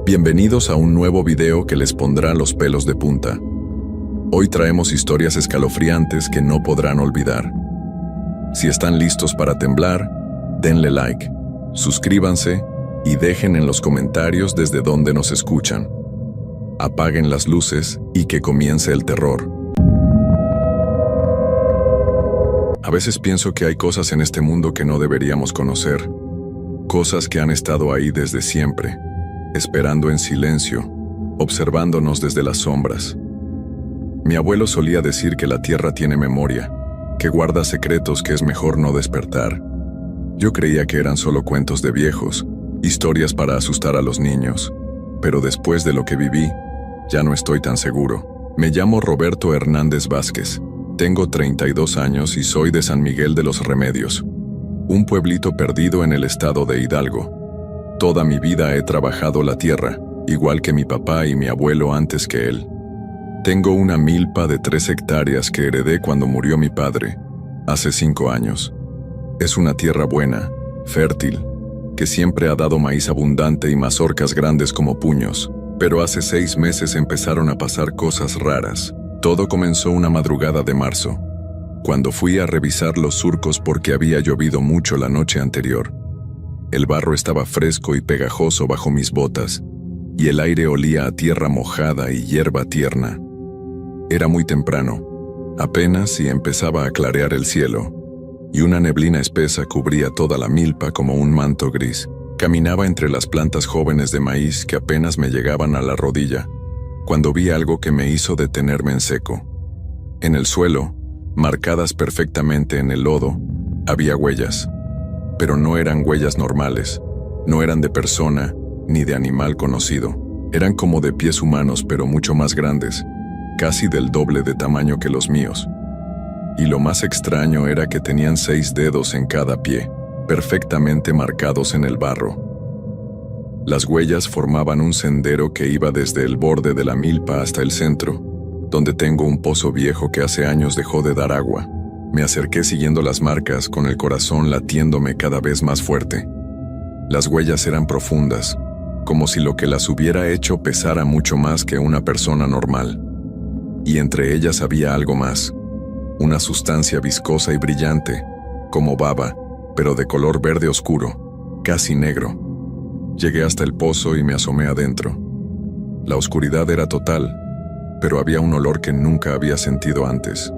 Bienvenidos a un nuevo video que les pondrá los pelos de punta. Hoy traemos historias escalofriantes que no podrán olvidar. Si están listos para temblar, denle like, suscríbanse y dejen en los comentarios desde dónde nos escuchan. Apaguen las luces y que comience el terror. A veces pienso que hay cosas en este mundo que no deberíamos conocer. Cosas que han estado ahí desde siempre, esperando en silencio, observándonos desde las sombras. Mi abuelo solía decir que la tierra tiene memoria, que guarda secretos que es mejor no despertar. Yo creía que eran solo cuentos de viejos, historias para asustar a los niños, pero después de lo que viví, ya no estoy tan seguro. Me llamo Roberto Hernández Vázquez, tengo 32 años y soy de San Miguel de los Remedios, un pueblito perdido en el estado de Hidalgo. Toda mi vida he trabajado la tierra, igual que mi papá y mi abuelo antes que él. Tengo una milpa de 3 hectáreas que heredé cuando murió mi padre, hace 5 años. Es una tierra buena, fértil, que siempre ha dado maíz abundante y mazorcas grandes como puños, pero hace 6 meses empezaron a pasar cosas raras. Todo comenzó una madrugada de marzo, cuando fui a revisar los surcos porque había llovido mucho la noche anterior. El barro estaba fresco y pegajoso bajo mis botas, y el aire olía a tierra mojada y hierba tierna. Era muy temprano, apenas si empezaba a clarear el cielo, y una neblina espesa cubría toda la milpa como un manto gris. Caminaba entre las plantas jóvenes de maíz que apenas me llegaban a la rodilla, cuando vi algo que me hizo detenerme en seco. En el suelo, marcadas perfectamente en el lodo, había huellas. Pero no eran huellas normales, no eran de persona ni de animal conocido. Eran como de pies humanos, pero mucho más grandes, casi del doble de tamaño que los míos. Y lo más extraño era que tenían 6 dedos en cada pie, perfectamente marcados en el barro. Las huellas formaban un sendero que iba desde el borde de la milpa hasta el centro, donde tengo un pozo viejo que hace años dejó de dar agua. Me acerqué siguiendo las marcas, con el corazón latiéndome cada vez más fuerte. Las huellas eran profundas, como si lo que las hubiera hecho pesara mucho más que una persona normal. Y entre ellas había algo más, una sustancia viscosa y brillante, como baba, pero de color verde oscuro, casi negro. Llegué hasta el pozo y me asomé adentro. La oscuridad era total, pero había un olor que nunca había sentido antes.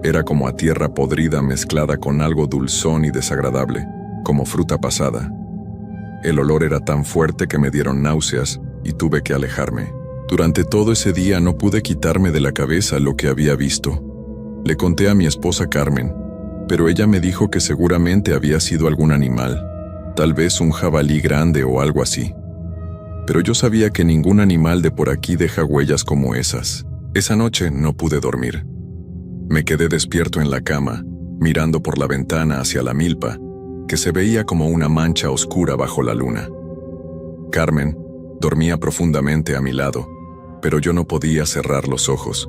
Era como a tierra podrida mezclada con algo dulzón y desagradable, como fruta pasada. El olor era tan fuerte que me dieron náuseas y tuve que alejarme. Durante todo ese día no pude quitarme de la cabeza lo que había visto. Le conté a mi esposa Carmen, pero ella me dijo que seguramente había sido algún animal, tal vez un jabalí grande o algo así. Pero yo sabía que ningún animal de por aquí deja huellas como esas. Esa noche no pude dormir. Me quedé despierto en la cama, mirando por la ventana hacia la milpa, que se veía como una mancha oscura bajo la luna. Carmen dormía profundamente a mi lado, pero yo no podía cerrar los ojos.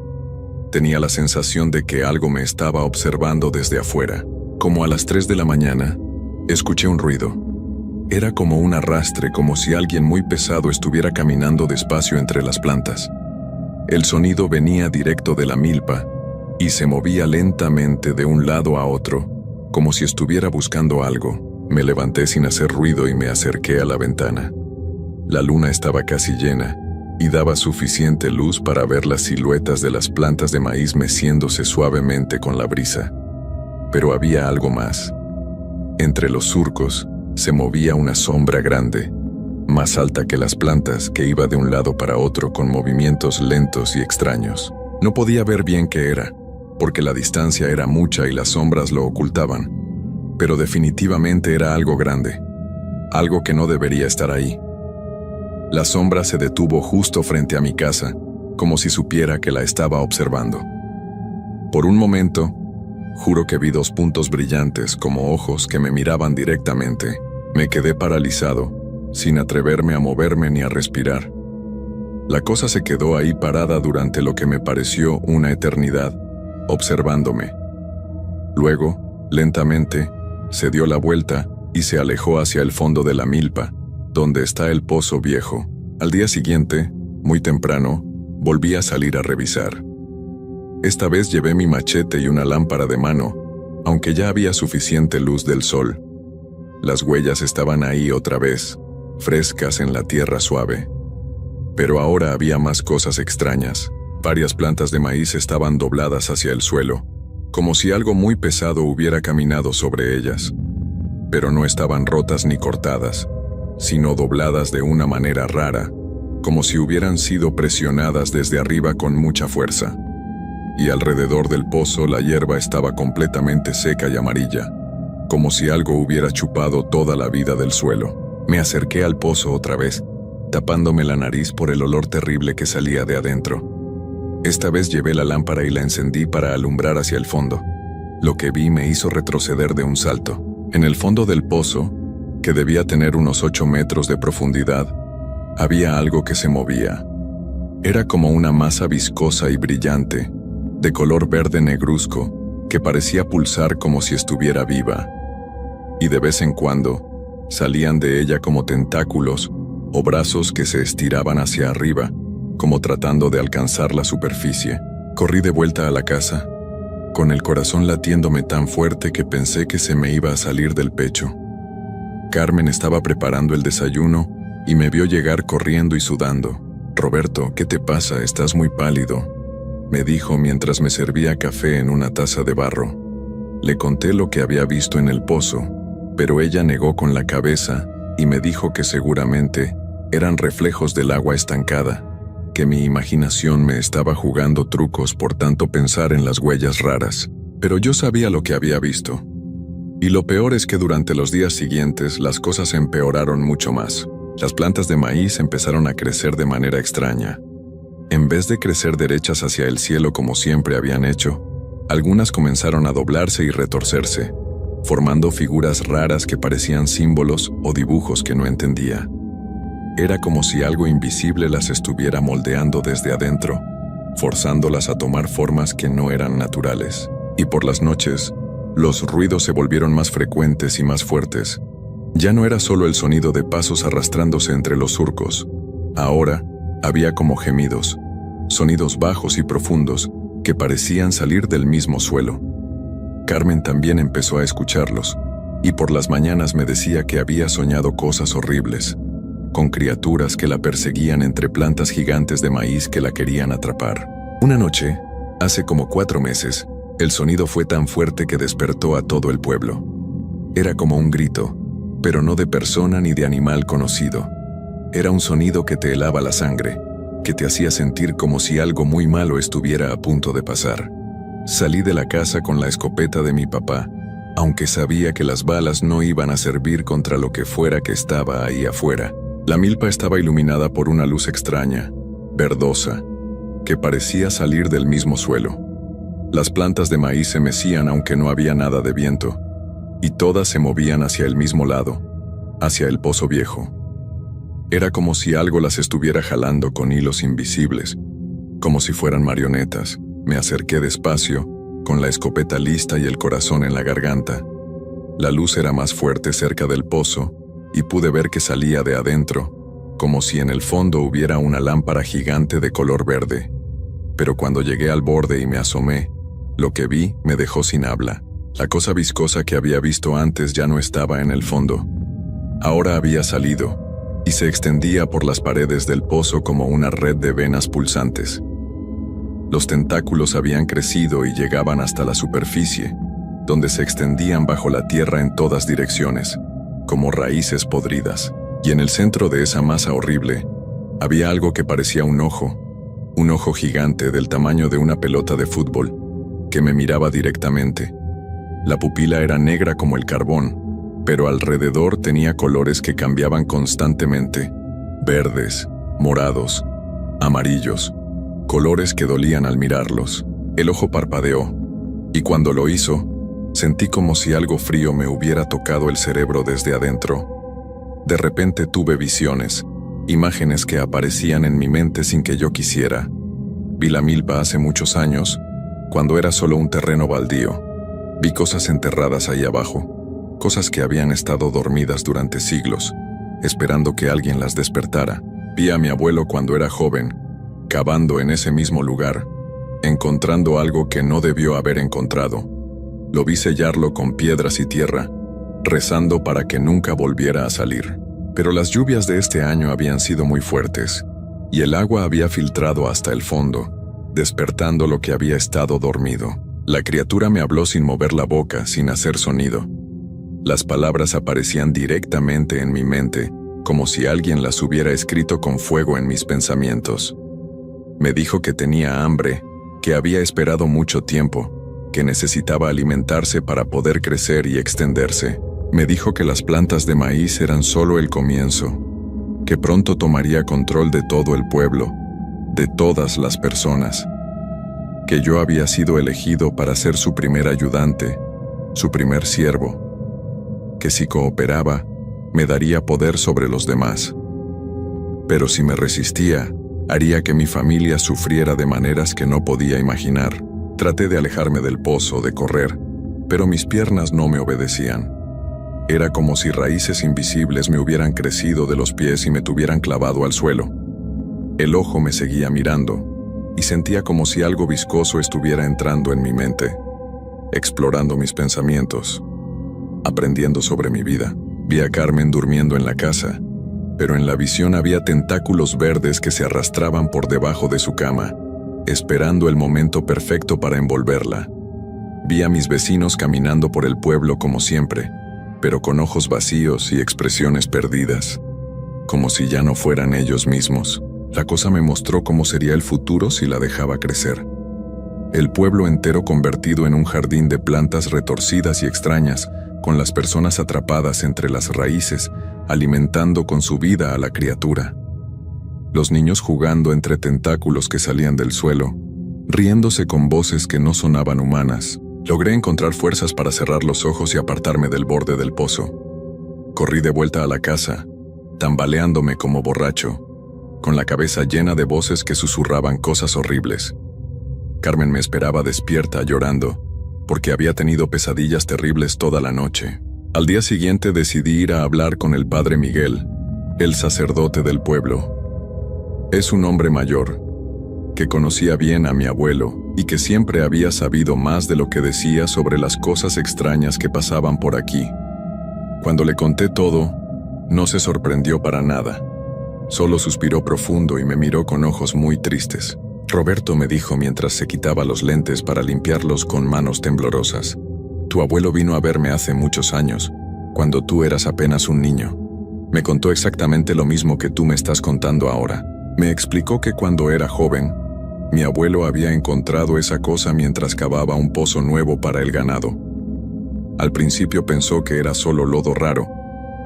Tenía la sensación de que algo me estaba observando desde afuera. Como a las 3 de la mañana, escuché un ruido. Era como un arrastre, como si alguien muy pesado estuviera caminando despacio entre las plantas. El sonido venía directo de la milpa, y se movía lentamente de un lado a otro, como si estuviera buscando algo. Me levanté sin hacer ruido y me acerqué a la ventana. La luna estaba casi llena, y daba suficiente luz para ver las siluetas de las plantas de maíz meciéndose suavemente con la brisa. Pero había algo más. Entre los surcos se movía una sombra grande, más alta que las plantas, que iba de un lado para otro con movimientos lentos y extraños. No podía ver bien qué era, porque la distancia era mucha y las sombras lo ocultaban, pero definitivamente era algo grande, algo que no debería estar ahí. La sombra se detuvo justo frente a mi casa, como si supiera que la estaba observando. Por un momento, juro que vi 2 puntos brillantes como ojos que me miraban directamente. Me quedé paralizado, sin atreverme a moverme ni a respirar. La cosa se quedó ahí parada durante lo que me pareció una eternidad, observándome. Luego, lentamente, se dio la vuelta y se alejó hacia el fondo de la milpa, donde está el pozo viejo, Al día siguiente, muy temprano, volví a salir a revisar. Esta vez llevé mi machete y una lámpara de mano, aunque ya había suficiente luz del sol. Las huellas estaban ahí otra vez, frescas en la tierra suave. Pero ahora había más cosas extrañas. Varias plantas de maíz estaban dobladas hacia el suelo, como si algo muy pesado hubiera caminado sobre ellas. Pero no estaban rotas ni cortadas, sino dobladas de una manera rara, como si hubieran sido presionadas desde arriba con mucha fuerza. Y alrededor del pozo la hierba estaba completamente seca y amarilla, como si algo hubiera chupado toda la vida del suelo. Me acerqué al pozo otra vez, tapándome la nariz por el olor terrible que salía de adentro. Esta vez llevé la lámpara y la encendí para alumbrar hacia el fondo. Lo que vi me hizo retroceder de un salto. En el fondo del pozo, que debía tener unos 8 metros de profundidad, había algo que se movía. Era como una masa viscosa y brillante, de color verde negruzco, que parecía pulsar como si estuviera viva. Y de vez en cuando, salían de ella como tentáculos o brazos que se estiraban hacia arriba, como tratando de alcanzar la superficie. Corrí de vuelta a la casa, con el corazón latiéndome tan fuerte que pensé que se me iba a salir del pecho. Carmen estaba preparando el desayuno y me vio llegar corriendo y sudando. «Roberto, ¿qué te pasa? Estás muy pálido», me dijo mientras me servía café en una taza de barro. Le conté lo que había visto en el pozo, pero ella negó con la cabeza y me dijo que seguramente eran reflejos del agua estancada, que mi imaginación me estaba jugando trucos por tanto pensar en las huellas raras. Pero yo sabía lo que había visto. Y lo peor es que durante los días siguientes las cosas empeoraron mucho más. Las plantas de maíz empezaron a crecer de manera extraña. En vez de crecer derechas hacia el cielo como siempre habían hecho, algunas comenzaron a doblarse y retorcerse, formando figuras raras que parecían símbolos o dibujos que no entendía. Era como si algo invisible las estuviera moldeando desde adentro, forzándolas a tomar formas que no eran naturales. Y por las noches, los ruidos se volvieron más frecuentes y más fuertes. Ya no era solo el sonido de pasos arrastrándose entre los surcos. Ahora, había como gemidos, sonidos bajos y profundos que parecían salir del mismo suelo. Carmen también empezó a escucharlos, y por las mañanas me decía que había soñado cosas horribles, con criaturas que la perseguían entre plantas gigantes de maíz que la querían atrapar. Una noche, hace como 4 meses, el sonido fue tan fuerte que despertó a todo el pueblo. Era como un grito, pero no de persona ni de animal conocido. Era un sonido que te helaba la sangre, que te hacía sentir como si algo muy malo estuviera a punto de pasar. Salí de la casa con la escopeta de mi papá, aunque sabía que las balas no iban a servir contra lo que fuera que estaba ahí afuera. La milpa estaba iluminada por una luz extraña, verdosa, que parecía salir del mismo suelo. Las plantas de maíz se mecían aunque no había nada de viento, y todas se movían hacia el mismo lado, hacia el pozo viejo. Era como si algo las estuviera jalando con hilos invisibles, como si fueran marionetas. Me acerqué despacio, con la escopeta lista y el corazón en la garganta. La luz era más fuerte cerca del pozo, y pude ver que salía de adentro, como si en el fondo hubiera una lámpara gigante de color verde. Pero cuando llegué al borde y me asomé, lo que vi me dejó sin habla. La cosa viscosa que había visto antes ya no estaba en el fondo. Ahora había salido, y se extendía por las paredes del pozo como una red de venas pulsantes. Los tentáculos habían crecido y llegaban hasta la superficie, donde se extendían bajo la tierra en todas direcciones, como raíces podridas. Y en el centro de esa masa horrible, había algo que parecía un ojo gigante del tamaño de una pelota de fútbol, que me miraba directamente. La pupila era negra como el carbón, pero alrededor tenía colores que cambiaban constantemente: verdes, morados, amarillos, colores que dolían al mirarlos. El ojo parpadeó, y cuando lo hizo, sentí como si algo frío me hubiera tocado el cerebro desde adentro. De repente tuve visiones, imágenes que aparecían en mi mente sin que yo quisiera. Vi la milpa hace muchos años, cuando era solo un terreno baldío. Vi cosas enterradas ahí abajo, cosas que habían estado dormidas durante siglos, esperando que alguien las despertara. Vi a mi abuelo cuando era joven, cavando en ese mismo lugar, encontrando algo que no debió haber encontrado. Lo vi sellarlo con piedras y tierra, rezando para que nunca volviera a salir. Pero las lluvias de este año habían sido muy fuertes, y el agua había filtrado hasta el fondo, despertando lo que había estado dormido. La criatura me habló sin mover la boca, sin hacer sonido. Las palabras aparecían directamente en mi mente, como si alguien las hubiera escrito con fuego en mis pensamientos. Me dijo que tenía hambre, que había esperado mucho tiempo, que necesitaba alimentarse para poder crecer y extenderse. Me dijo que las plantas de maíz eran solo el comienzo, que pronto tomaría control de todo el pueblo, de todas las personas, que yo había sido elegido para ser su primer ayudante, su primer siervo, que si cooperaba, me daría poder sobre los demás. Pero si me resistía, haría que mi familia sufriera de maneras que no podía imaginar. Traté de alejarme del pozo, de correr, pero mis piernas no me obedecían. Era como si raíces invisibles me hubieran crecido de los pies y me tuvieran clavado al suelo. El ojo me seguía mirando, y sentía como si algo viscoso estuviera entrando en mi mente, explorando mis pensamientos, aprendiendo sobre mi vida. Vi a Carmen durmiendo en la casa, pero en la visión había tentáculos verdes que se arrastraban por debajo de su cama, esperando el momento perfecto para envolverla. Vi a mis vecinos caminando por el pueblo como siempre, pero con ojos vacíos y expresiones perdidas, como si ya no fueran ellos mismos. La cosa me mostró cómo sería el futuro si la dejaba crecer. El pueblo entero convertido en un jardín de plantas retorcidas y extrañas, con las personas atrapadas entre las raíces, alimentando con su vida a la criatura. Los niños jugando entre tentáculos que salían del suelo, riéndose con voces que no sonaban humanas. Logré encontrar fuerzas para cerrar los ojos y apartarme del borde del pozo. Corrí de vuelta a la casa, tambaleándome como borracho, con la cabeza llena de voces que susurraban cosas horribles. Carmen me esperaba despierta, llorando, porque había tenido pesadillas terribles toda la noche. Al día siguiente decidí ir a hablar con el padre Miguel, el sacerdote del pueblo. Es un hombre mayor, que conocía bien a mi abuelo y que siempre había sabido más de lo que decía sobre las cosas extrañas que pasaban por aquí. Cuando le conté todo, no se sorprendió para nada. Solo suspiró profundo y me miró con ojos muy tristes. Roberto, me dijo mientras se quitaba los lentes para limpiarlos con manos temblorosas. Tu abuelo vino a verme hace muchos años, cuando tú eras apenas un niño. Me contó exactamente lo mismo que tú me estás contando ahora. Me explicó que cuando era joven, mi abuelo había encontrado esa cosa mientras cavaba un pozo nuevo para el ganado. Al principio pensó que era solo lodo raro,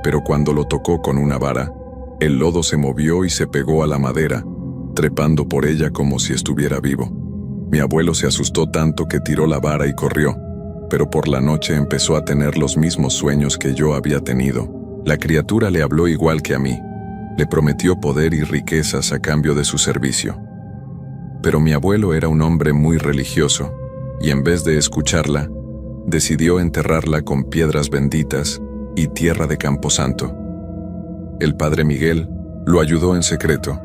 pero cuando lo tocó con una vara, el lodo se movió y se pegó a la madera, trepando por ella como si estuviera vivo. Mi abuelo se asustó tanto que tiró la vara y corrió, pero por la noche empezó a tener los mismos sueños que yo había tenido. La criatura le habló igual que a mí. Le prometió poder y riquezas a cambio de su servicio. Pero mi abuelo era un hombre muy religioso, y en vez de escucharla, decidió enterrarla con piedras benditas y tierra de Camposanto. El padre Miguel lo ayudó en secreto,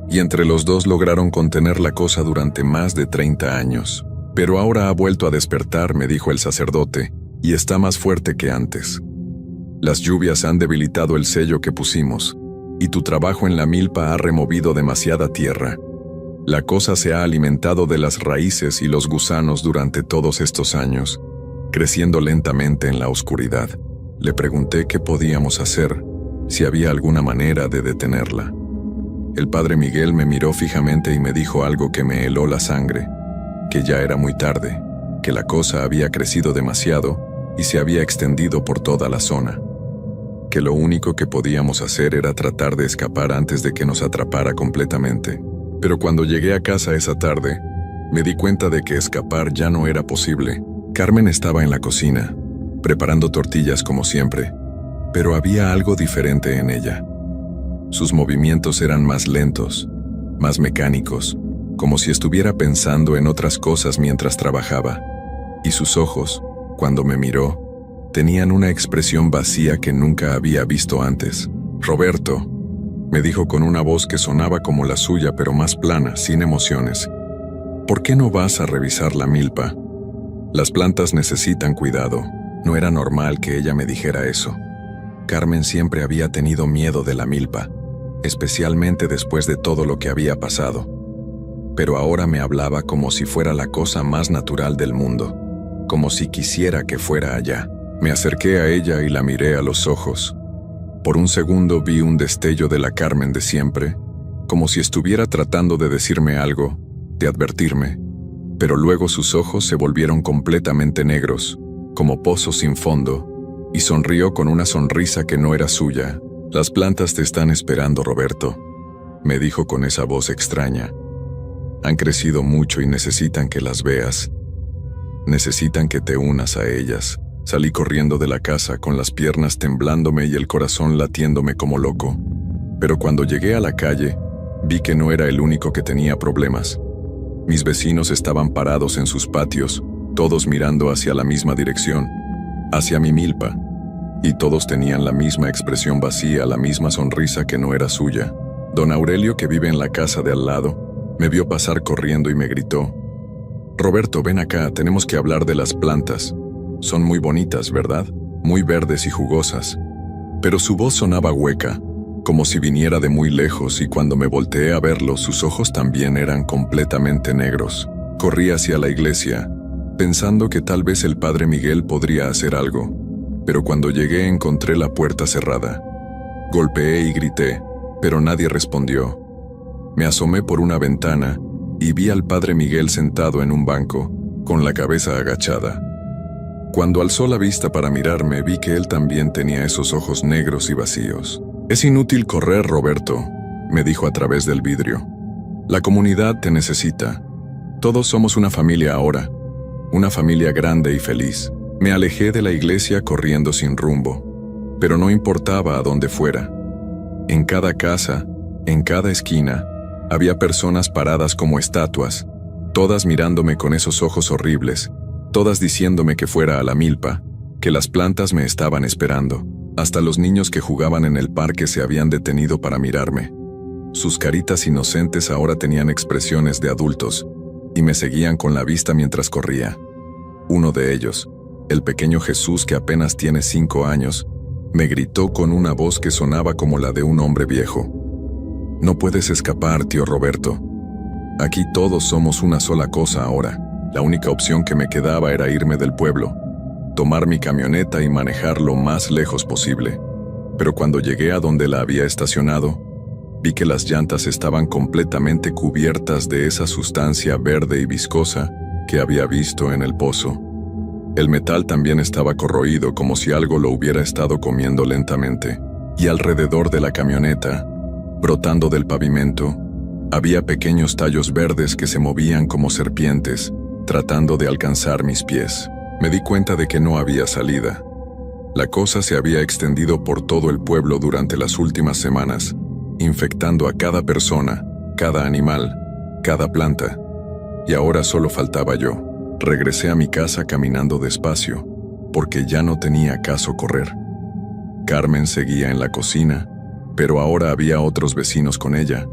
y entre los dos lograron contener la cosa durante más de 30 años. Pero ahora ha vuelto a despertar, me dijo el sacerdote, y está más fuerte que antes. Las lluvias han debilitado el sello que pusimos, y tu trabajo en la milpa ha removido demasiada tierra. La cosa se ha alimentado de las raíces y los gusanos durante todos estos años, creciendo lentamente en la oscuridad. Le pregunté qué podíamos hacer, si había alguna manera de detenerla. El padre Miguel me miró fijamente y me dijo algo que me heló la sangre, que ya era muy tarde, que la cosa había crecido demasiado y se había extendido por toda la zona, que lo único que podíamos hacer era tratar de escapar antes de que nos atrapara completamente. Pero cuando llegué a casa esa tarde, me di cuenta de que escapar ya no era posible. Carmen estaba en la cocina, preparando tortillas como siempre, pero había algo diferente en ella. Sus movimientos eran más lentos, más mecánicos, como si estuviera pensando en otras cosas mientras trabajaba. Y sus ojos, cuando me miró, tenían una expresión vacía que nunca había visto antes. Roberto, me dijo con una voz que sonaba como la suya pero más plana, sin emociones. ¿Por qué no vas a revisar la milpa? Las plantas necesitan cuidado. No era normal que ella me dijera eso. Carmen siempre había tenido miedo de la milpa, especialmente después de todo lo que había pasado. Pero ahora me hablaba como si fuera la cosa más natural del mundo, como si quisiera que fuera allá. Me acerqué a ella y la miré a los ojos. Por un segundo vi un destello de la Carmen de siempre, como si estuviera tratando de decirme algo, de advertirme, pero luego sus ojos se volvieron completamente negros, como pozos sin fondo, y sonrió con una sonrisa que no era suya. «Las plantas te están esperando, Roberto», me dijo con esa voz extraña. «Han crecido mucho y necesitan que las veas. Necesitan que te unas a ellas». Salí corriendo de la casa con las piernas temblándome y el corazón latiéndome como loco. Pero cuando llegué a la calle, vi que no era el único que tenía problemas. Mis vecinos estaban parados en sus patios, todos mirando hacia la misma dirección, hacia mi milpa, y todos tenían la misma expresión vacía, la misma sonrisa que no era suya. Don Aurelio, que vive en la casa de al lado, me vio pasar corriendo y me gritó: «Roberto, ven acá, tenemos que hablar de las plantas. Son muy bonitas, ¿verdad? Muy verdes y jugosas». Pero su voz sonaba hueca, como si viniera de muy lejos, y cuando me volteé a verlo, sus ojos también eran completamente negros. Corrí hacia la iglesia, pensando que tal vez el padre Miguel podría hacer algo, pero cuando llegué encontré la puerta cerrada. Golpeé y grité, pero nadie respondió. Me asomé por una ventana y vi al padre Miguel sentado en un banco, con la cabeza agachada. Cuando alzó la vista para mirarme, vi que él también tenía esos ojos negros y vacíos. «Es inútil correr, Roberto», me dijo a través del vidrio. «La comunidad te necesita. Todos somos una familia ahora, una familia grande y feliz». Me alejé de la iglesia corriendo sin rumbo, pero no importaba a dónde fuera. En cada casa, en cada esquina, había personas paradas como estatuas, todas mirándome con esos ojos horribles, todas diciéndome que fuera a la milpa, que las plantas me estaban esperando. Hasta los niños que jugaban en el parque se habían detenido para mirarme. Sus caritas inocentes ahora tenían expresiones de adultos, y me seguían con la vista mientras corría. Uno de ellos, el pequeño Jesús, que apenas tiene 5 años, me gritó con una voz que sonaba como la de un hombre viejo: «No puedes escapar, tío Roberto. Aquí todos somos una sola cosa ahora». La única opción que me quedaba era irme del pueblo, tomar mi camioneta y manejar lo más lejos posible. Pero cuando llegué a donde la había estacionado, vi que las llantas estaban completamente cubiertas de esa sustancia verde y viscosa que había visto en el pozo. El metal también estaba corroído, como si algo lo hubiera estado comiendo lentamente, y alrededor de la camioneta, brotando del pavimento, había pequeños tallos verdes que se movían como serpientes, tratando de alcanzar mis pies. Me di cuenta de que no había salida. La cosa se había extendido por todo el pueblo durante las últimas semanas, infectando a cada persona, cada animal, cada planta. Y ahora solo faltaba yo. Regresé a mi casa caminando despacio, porque ya no tenía caso correr. Carmen seguía en la cocina, pero ahora había otros vecinos con ella,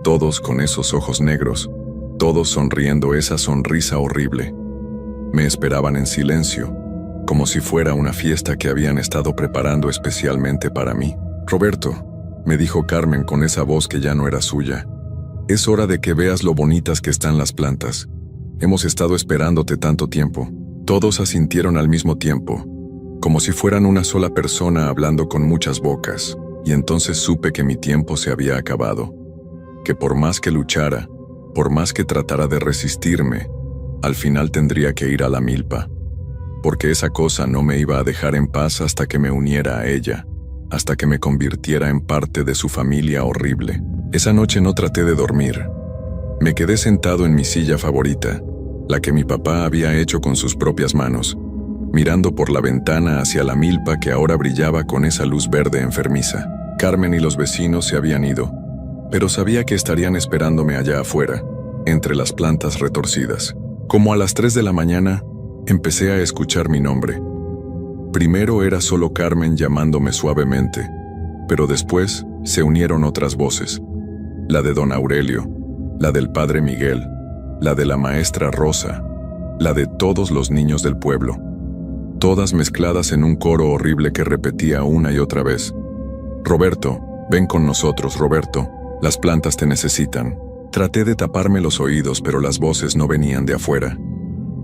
todos con esos ojos negros, todos sonriendo esa sonrisa horrible. Me esperaban en silencio, como si fuera una fiesta que habían estado preparando especialmente para mí. «Roberto», me dijo Carmen con esa voz que ya no era suya, «es hora de que veas lo bonitas que están las plantas. Hemos estado esperándote tanto tiempo». Todos asintieron al mismo tiempo, como si fueran una sola persona hablando con muchas bocas, y entonces supe que mi tiempo se había acabado, que por más que luchara, por más que tratara de resistirme, al final tendría que ir a la milpa, porque esa cosa no me iba a dejar en paz hasta que me uniera a ella, hasta que me convirtiera en parte de su familia horrible. Esa noche no traté de dormir. Me quedé sentado en mi silla favorita, la que mi papá había hecho con sus propias manos, mirando por la ventana hacia la milpa que ahora brillaba con esa luz verde enfermiza. Carmen y los vecinos se habían ido, pero sabía que estarían esperándome allá afuera, entre las plantas retorcidas. Como a las 3 de la mañana, empecé a escuchar mi nombre. Primero era solo Carmen llamándome suavemente, pero después se unieron otras voces. La de don Aurelio, la del padre Miguel, la de la maestra Rosa, la de todos los niños del pueblo. Todas mezcladas en un coro horrible que repetía una y otra vez. Roberto, ven con nosotros, Roberto. Las plantas te necesitan. Traté de taparme los oídos, pero las voces no venían de afuera.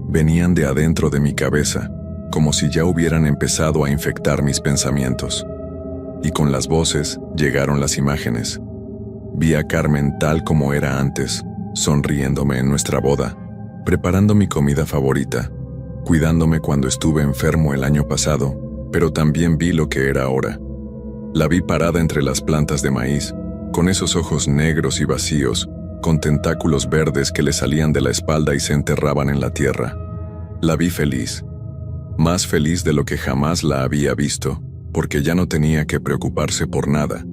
Venían de adentro de mi cabeza, como si ya hubieran empezado a infectar mis pensamientos. Y con las voces llegaron las imágenes. Vi a Carmen tal como era antes, sonriéndome en nuestra boda, preparando mi comida favorita, cuidándome cuando estuve enfermo el año pasado, pero también vi lo que era ahora. La vi parada entre las plantas de maíz, con esos ojos negros y vacíos, con tentáculos verdes que le salían de la espalda y se enterraban en la tierra. La vi feliz, más feliz de lo que jamás la había visto, porque ya no tenía que preocuparse por nada,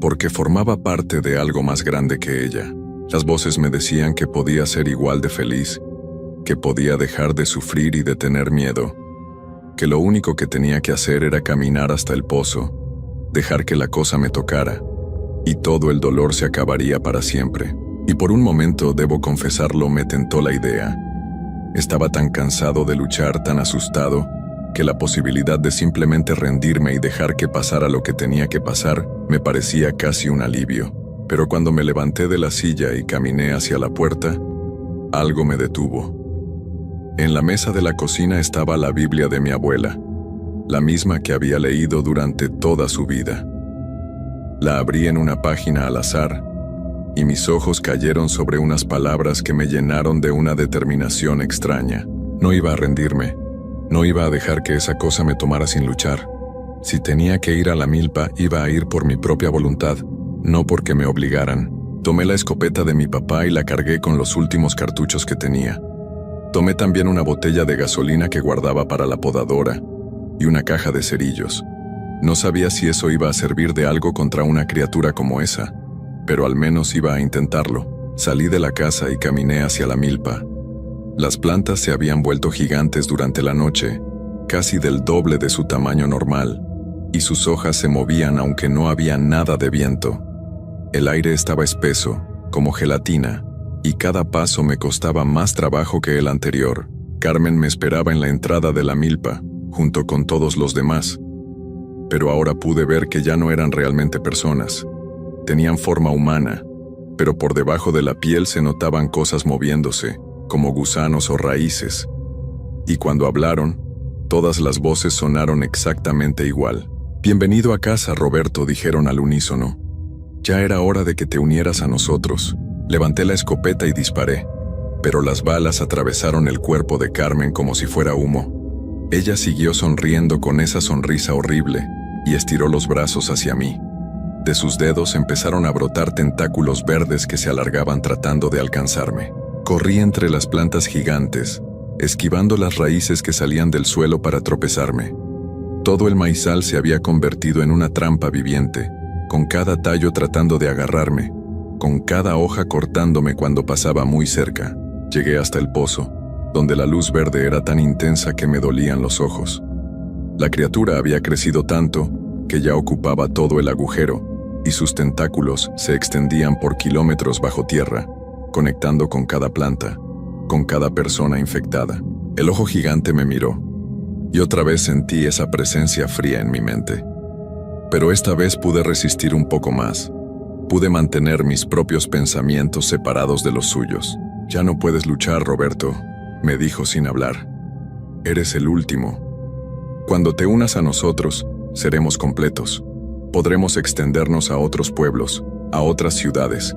porque formaba parte de algo más grande que ella. Las voces me decían que podía ser igual de feliz, que podía dejar de sufrir y de tener miedo, que lo único que tenía que hacer era caminar hasta el pozo, dejar que la cosa me tocara, y todo el dolor se acabaría para siempre. Y por un momento, debo confesarlo, me tentó la idea. Estaba tan cansado de luchar, tan asustado, que la posibilidad de simplemente rendirme y dejar que pasara lo que tenía que pasar me parecía casi un alivio. Pero cuando me levanté de la silla y caminé hacia la puerta, algo me detuvo. En la mesa de la cocina estaba la Biblia de mi abuela, la misma que había leído durante toda su vida. La abrí en una página al azar, y mis ojos cayeron sobre unas palabras que me llenaron de una determinación extraña. No iba a rendirme, no iba a dejar que esa cosa me tomara sin luchar. Si tenía que ir a la milpa, iba a ir por mi propia voluntad, no porque me obligaran. Tomé la escopeta de mi papá y la cargué con los últimos cartuchos que tenía. Tomé también una botella de gasolina que guardaba para la podadora y una caja de cerillos. No sabía si eso iba a servir de algo contra una criatura como esa, pero al menos iba a intentarlo. Salí de la casa y caminé hacia la milpa. Las plantas se habían vuelto gigantes durante la noche, casi del doble de su tamaño normal, y sus hojas se movían aunque no había nada de viento. El aire estaba espeso, como gelatina, y cada paso me costaba más trabajo que el anterior. Carmen me esperaba en la entrada de la milpa, junto con todos los demás. Pero ahora pude ver que ya no eran realmente personas. Tenían forma humana, pero por debajo de la piel se notaban cosas moviéndose, como gusanos o raíces. Y cuando hablaron, todas las voces sonaron exactamente igual. «Bienvenido a casa, Roberto», dijeron al unísono. «Ya era hora de que te unieras a nosotros». Levanté la escopeta y disparé, pero las balas atravesaron el cuerpo de Carmen como si fuera humo. Ella siguió sonriendo con esa sonrisa horrible y estiró los brazos hacia mí. De sus dedos empezaron a brotar tentáculos verdes que se alargaban tratando de alcanzarme. Corrí entre las plantas gigantes, esquivando las raíces que salían del suelo para tropezarme. Todo el maizal se había convertido en una trampa viviente, con cada tallo tratando de agarrarme, con cada hoja cortándome cuando pasaba muy cerca. Llegué hasta el pozo, donde la luz verde era tan intensa que me dolían los ojos. La criatura había crecido tanto que ya ocupaba todo el agujero, y sus tentáculos se extendían por kilómetros bajo tierra, conectando con cada planta, con cada persona infectada. El ojo gigante me miró, y otra vez sentí esa presencia fría en mi mente. Pero esta vez pude resistir un poco más. Pude mantener mis propios pensamientos separados de los suyos. «Ya no puedes luchar, Roberto», me dijo sin hablar. «Eres el último. Cuando te unas a nosotros, seremos completos. Podremos extendernos a otros pueblos, a otras ciudades.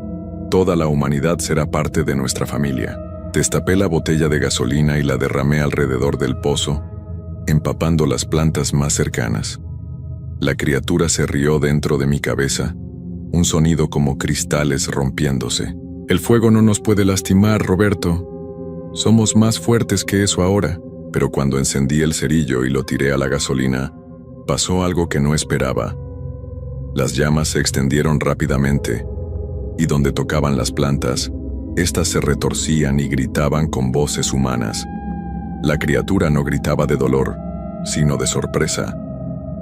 Toda la humanidad será parte de nuestra familia». Destapé la botella de gasolina y la derramé alrededor del pozo, empapando las plantas más cercanas. La criatura se rió dentro de mi cabeza, un sonido como cristales rompiéndose. «El fuego no nos puede lastimar, Roberto. Somos más fuertes que eso ahora». Pero cuando encendí el cerillo y lo tiré a la gasolina, pasó algo que no esperaba. Las llamas se extendieron rápidamente, y donde tocaban las plantas, éstas se retorcían y gritaban con voces humanas. La criatura no gritaba de dolor, sino de sorpresa.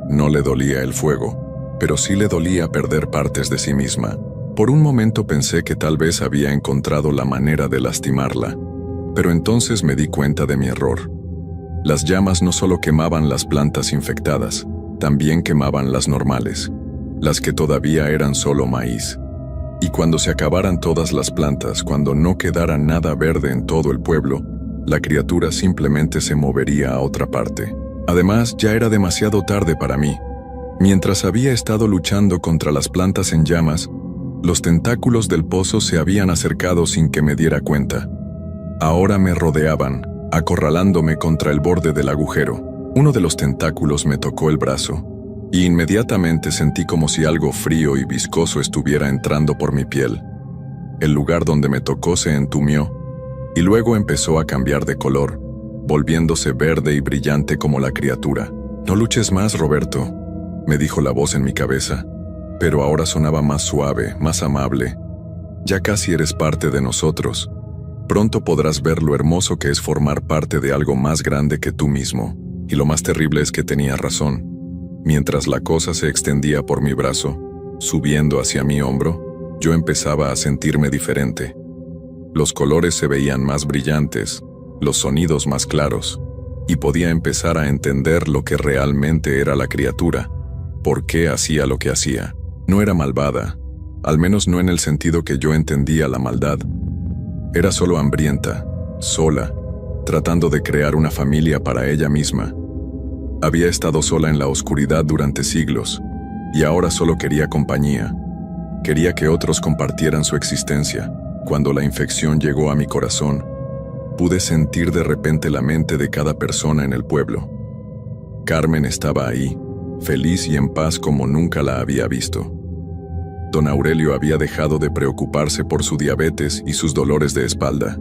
No le dolía el fuego, pero sí le dolía perder partes de sí misma. Por un momento pensé que tal vez había encontrado la manera de lastimarla, pero entonces me di cuenta de mi error. Las llamas no solo quemaban las plantas infectadas, también quemaban las normales, las que todavía eran solo maíz. Y cuando se acabaran todas las plantas, cuando no quedara nada verde en todo el pueblo, la criatura simplemente se movería a otra parte. Además, ya era demasiado tarde para mí. Mientras había estado luchando contra las plantas en llamas, los tentáculos del pozo se habían acercado sin que me diera cuenta. Ahora me rodeaban, acorralándome contra el borde del agujero. Uno de los tentáculos me tocó el brazo, y inmediatamente sentí como si algo frío y viscoso estuviera entrando por mi piel. El lugar donde me tocó se entumió, y luego empezó a cambiar de color, volviéndose verde y brillante como la criatura. «No luches más, Roberto», me dijo la voz en mi cabeza, pero ahora sonaba más suave, más amable. «Ya casi eres parte de nosotros. Pronto podrás ver lo hermoso que es formar parte de algo más grande que tú mismo». Y lo más terrible es que tenía razón. Mientras la cosa se extendía por mi brazo, subiendo hacia mi hombro, yo empezaba a sentirme diferente. Los colores se veían más brillantes, los sonidos más claros, y podía empezar a entender lo que realmente era la criatura, por qué hacía lo que hacía. No era malvada, al menos no en el sentido que yo entendía la maldad. Era solo hambrienta, sola, tratando de crear una familia para ella misma. Había estado sola en la oscuridad durante siglos, y ahora solo quería compañía. Quería que otros compartieran su existencia. Cuando la infección llegó a mi corazón, pude sentir de repente la mente de cada persona en el pueblo. Carmen estaba ahí, feliz y en paz como nunca la había visto. Don Aurelio había dejado de preocuparse por su diabetes y sus dolores de espalda.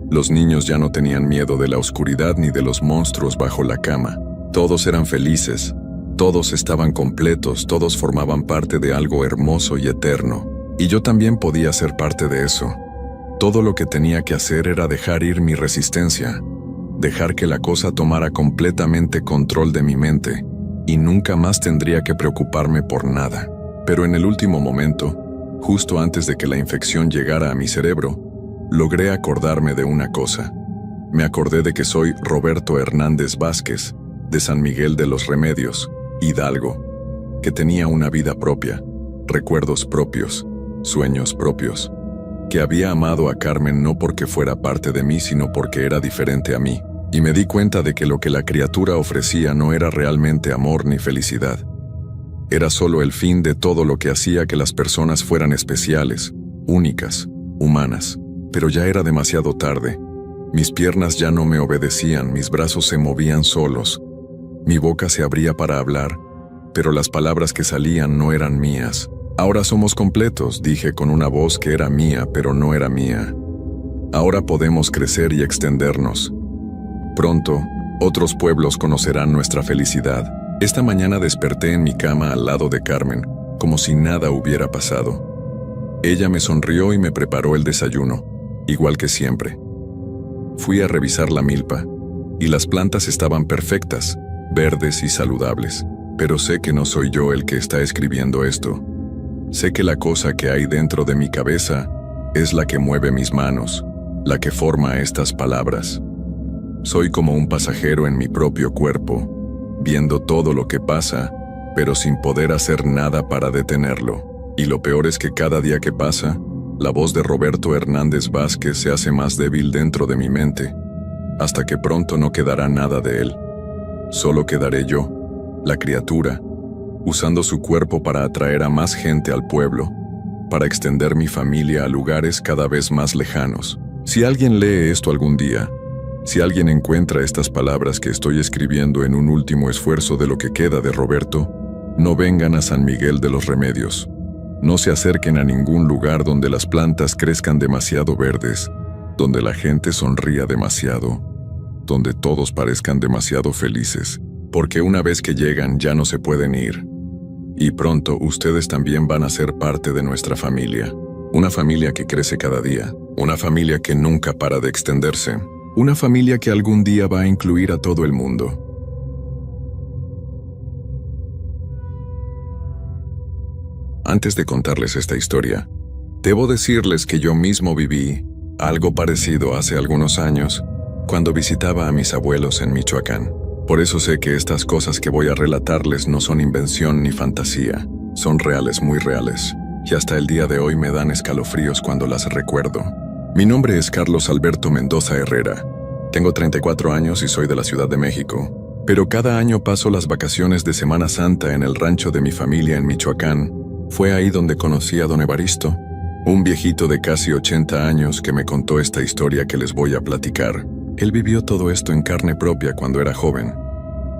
Los niños ya no tenían miedo de la oscuridad ni de los monstruos bajo la cama. Todos eran felices, todos estaban completos, todos formaban parte de algo hermoso y eterno. Y yo también podía ser parte de eso. Todo lo que tenía que hacer era dejar ir mi resistencia, dejar que la cosa tomara completamente control de mi mente, y nunca más tendría que preocuparme por nada. Pero en el último momento, justo antes de que la infección llegara a mi cerebro, logré acordarme de una cosa. Me acordé de que soy Roberto Hernández Vázquez, de San Miguel de los Remedios, Hidalgo, que tenía una vida propia, recuerdos propios, sueños propios, que había amado a Carmen no porque fuera parte de mí, sino porque era diferente a mí, y me di cuenta de que lo que la criatura ofrecía no era realmente amor ni felicidad. Era solo el fin de todo lo que hacía que las personas fueran especiales, únicas, humanas. Pero ya era demasiado tarde. Mis piernas ya no me obedecían, mis brazos se movían solos. Mi boca se abría para hablar, pero las palabras que salían no eran mías. «Ahora somos completos», dije con una voz que era mía, pero no era mía. «Ahora podemos crecer y extendernos. Pronto, otros pueblos conocerán nuestra felicidad». Esta mañana desperté en mi cama al lado de Carmen, como si nada hubiera pasado. Ella me sonrió y me preparó el desayuno, igual que siempre. Fui a revisar la milpa, y las plantas estaban perfectas, verdes y saludables. Pero sé que no soy yo el que está escribiendo esto. Sé que la cosa que hay dentro de mi cabeza es la que mueve mis manos, la que forma estas palabras. Soy como un pasajero en mi propio cuerpo, viendo todo lo que pasa, pero sin poder hacer nada para detenerlo. Y lo peor es que cada día que pasa, la voz de Roberto Hernández Vázquez se hace más débil dentro de mi mente, hasta que pronto no quedará nada de él. Solo quedaré yo, la criatura, usando su cuerpo para atraer a más gente al pueblo, para extender mi familia a lugares cada vez más lejanos. Si alguien lee esto algún día, si alguien encuentra estas palabras que estoy escribiendo en un último esfuerzo de lo que queda de Roberto, no vengan a San Miguel de los Remedios. No se acerquen a ningún lugar donde las plantas crezcan demasiado verdes, donde la gente sonría demasiado, donde todos parezcan demasiado felices, porque una vez que llegan ya no se pueden ir. Y pronto ustedes también van a ser parte de nuestra familia. Una familia que crece cada día, una familia que nunca para de extenderse. Una familia que algún día va a incluir a todo el mundo. Antes de contarles esta historia, debo decirles que yo mismo viví algo parecido hace algunos años, cuando visitaba a mis abuelos en Michoacán. Por eso sé que estas cosas que voy a relatarles no son invención ni fantasía, son reales, muy reales, y hasta el día de hoy me dan escalofríos cuando las recuerdo. Mi nombre es Carlos Alberto Mendoza Herrera. Tengo 34 años y soy de la Ciudad de México, pero cada año paso las vacaciones de Semana Santa en el rancho de mi familia en Michoacán. Fue ahí donde conocí a don Evaristo, un viejito de casi 80 años que me contó esta historia que les voy a platicar. Él vivió todo esto en carne propia cuando era joven,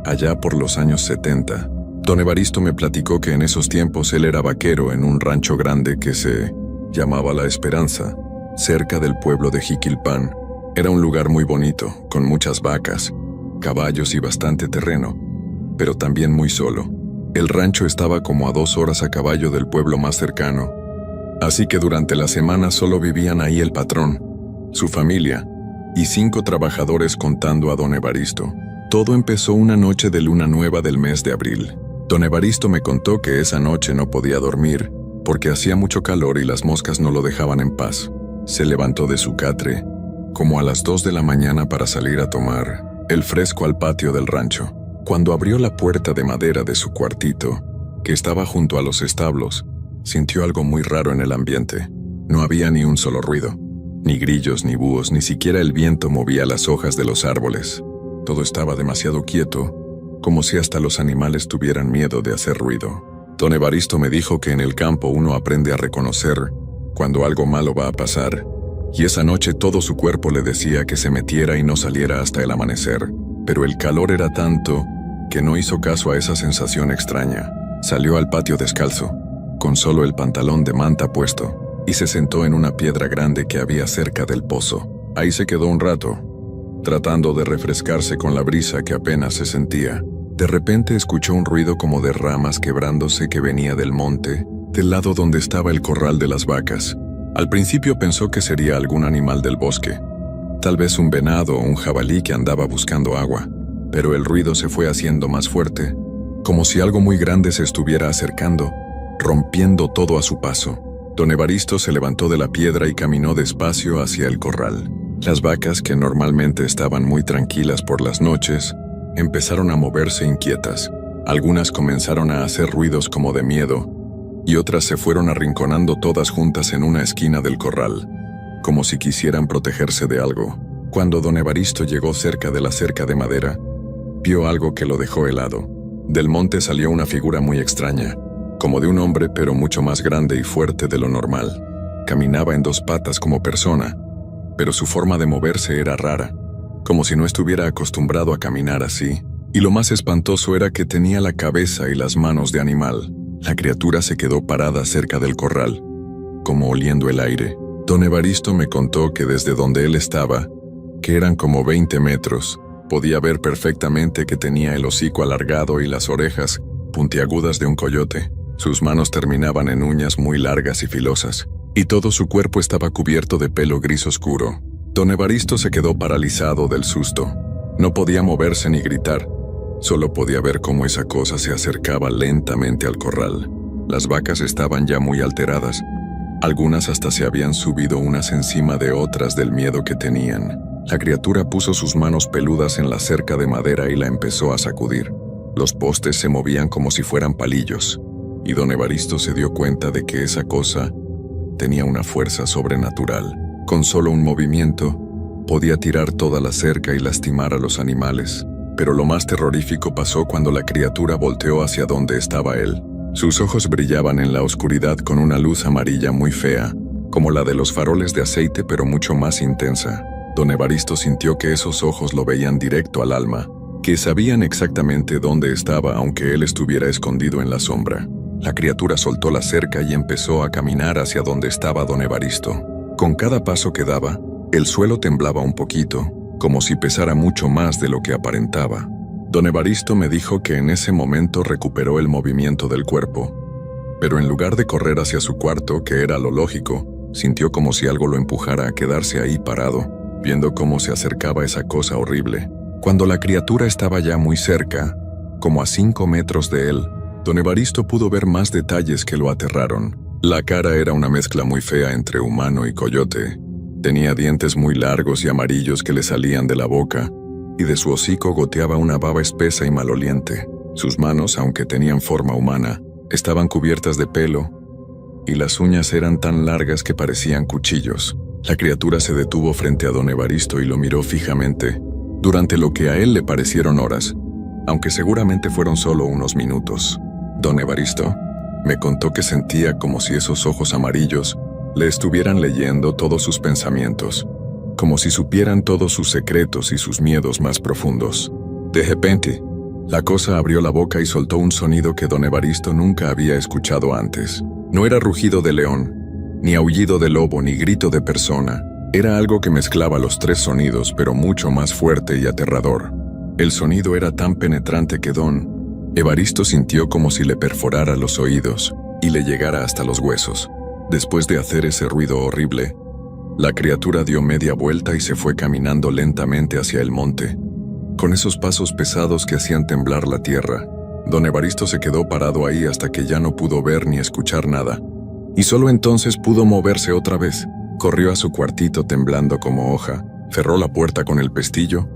allá por los años 70. Don Evaristo me platicó que en esos tiempos él era vaquero en un rancho grande que se llamaba La Esperanza, cerca del pueblo de Jiquilpan. Era un lugar muy bonito, con muchas vacas, caballos y bastante terreno, pero también muy solo. El rancho estaba como a 2 horas a caballo del pueblo más cercano, así que durante la semana solo vivían ahí el patrón, su familia y 5 trabajadores contando a don Evaristo. Todo empezó una noche de luna nueva del mes de abril. Don Evaristo me contó que esa noche no podía dormir porque hacía mucho calor y las moscas no lo dejaban en paz. Se levantó de su catre como a las 2 de la mañana para salir a tomar el fresco al patio del rancho. Cuando abrió la puerta de madera de su cuartito, que estaba junto a los establos, sintió algo muy raro en el ambiente. No había ni un solo ruido, ni grillos ni búhos, ni siquiera el viento movía las hojas de los árboles. Todo estaba demasiado quieto, como si hasta los animales tuvieran miedo de hacer ruido. Don Evaristo me dijo que en el campo uno aprende a reconocer cuando algo malo va a pasar, y esa noche todo su cuerpo le decía que se metiera y no saliera hasta el amanecer. Pero el calor era tanto que no hizo caso a esa sensación extraña. Salió al patio descalzo, con solo el pantalón de manta puesto, y se sentó en una piedra grande que había cerca del pozo. Ahí se quedó un rato, tratando de refrescarse con la brisa que apenas se sentía. De repente escuchó un ruido como de ramas quebrándose que venía del monte, del lado donde estaba el corral de las vacas. Al principio pensó que sería algún animal del bosque, tal vez un venado o un jabalí que andaba buscando agua, pero el ruido se fue haciendo más fuerte, como si algo muy grande se estuviera acercando, rompiendo todo a su paso. Don Evaristo se levantó de la piedra y caminó despacio hacia el corral. Las vacas, que normalmente estaban muy tranquilas por las noches, empezaron a moverse inquietas. Algunas comenzaron a hacer ruidos como de miedo, y otras se fueron arrinconando todas juntas en una esquina del corral, como si quisieran protegerse de algo. Cuando don Evaristo llegó cerca de la cerca de madera, vio algo que lo dejó helado. Del monte salió una figura muy extraña, como de un hombre pero mucho más grande y fuerte de lo normal. Caminaba en 2 patas como persona, pero su forma de moverse era rara, como si no estuviera acostumbrado a caminar así. Y lo más espantoso era que tenía la cabeza y las manos de animal. La criatura se quedó parada cerca del corral, como oliendo el aire. Don Evaristo me contó que desde donde él estaba, que eran como 20 metros, podía ver perfectamente que tenía el hocico alargado y las orejas puntiagudas de un coyote. Sus manos terminaban en uñas muy largas y filosas, y todo su cuerpo estaba cubierto de pelo gris oscuro. Don Evaristo se quedó paralizado del susto. No podía moverse ni gritar, solo podía ver cómo esa cosa se acercaba lentamente al corral. Las vacas estaban ya muy alteradas. Algunas hasta se habían subido unas encima de otras del miedo que tenían. La criatura puso sus manos peludas en la cerca de madera y la empezó a sacudir. Los postes se movían como si fueran palillos, y don Evaristo se dio cuenta de que esa cosa tenía una fuerza sobrenatural. Con solo un movimiento, podía tirar toda la cerca y lastimar a los animales. Pero lo más terrorífico pasó cuando la criatura volteó hacia donde estaba él. Sus ojos brillaban en la oscuridad con una luz amarilla muy fea, como la de los faroles de aceite pero mucho más intensa. Don Evaristo sintió que esos ojos lo veían directo al alma, que sabían exactamente dónde estaba aunque él estuviera escondido en la sombra. La criatura soltó la cerca y empezó a caminar hacia donde estaba don Evaristo. Con cada paso que daba, el suelo temblaba un poquito, como si pesara mucho más de lo que aparentaba. Don Evaristo me dijo que en ese momento recuperó el movimiento del cuerpo, pero en lugar de correr hacia su cuarto, que era lo lógico, sintió como si algo lo empujara a quedarse ahí parado, viendo cómo se acercaba esa cosa horrible. Cuando la criatura estaba ya muy cerca, como a 5 metros de él, Don Evaristo pudo ver más detalles que lo aterraron. La cara era una mezcla muy fea entre humano y coyote. Tenía dientes muy largos y amarillos que le salían de la boca, y de su hocico goteaba una baba espesa y maloliente. Sus manos, aunque tenían forma humana, estaban cubiertas de pelo, y las uñas eran tan largas que parecían cuchillos. La criatura se detuvo frente a don Evaristo y lo miró fijamente, durante lo que a él le parecieron horas, aunque seguramente fueron solo unos minutos. Don Evaristo me contó que sentía como si esos ojos amarillos le estuvieran leyendo todos sus pensamientos, como si supieran todos sus secretos y sus miedos más profundos. De repente, la cosa abrió la boca y soltó un sonido que don Evaristo nunca había escuchado antes. No era rugido de león, ni aullido de lobo, ni grito de persona. Era algo que mezclaba los tres sonidos, pero mucho más fuerte y aterrador. El sonido era tan penetrante que don Evaristo sintió como si le perforara los oídos y le llegara hasta los huesos. Después de hacer ese ruido horrible, la criatura dio media vuelta y se fue caminando lentamente hacia el monte, con esos pasos pesados que hacían temblar la tierra. Don Evaristo se quedó parado ahí hasta que ya no pudo ver ni escuchar nada, y solo entonces pudo moverse otra vez. Corrió a su cuartito temblando como hoja, cerró la puerta con el pestillo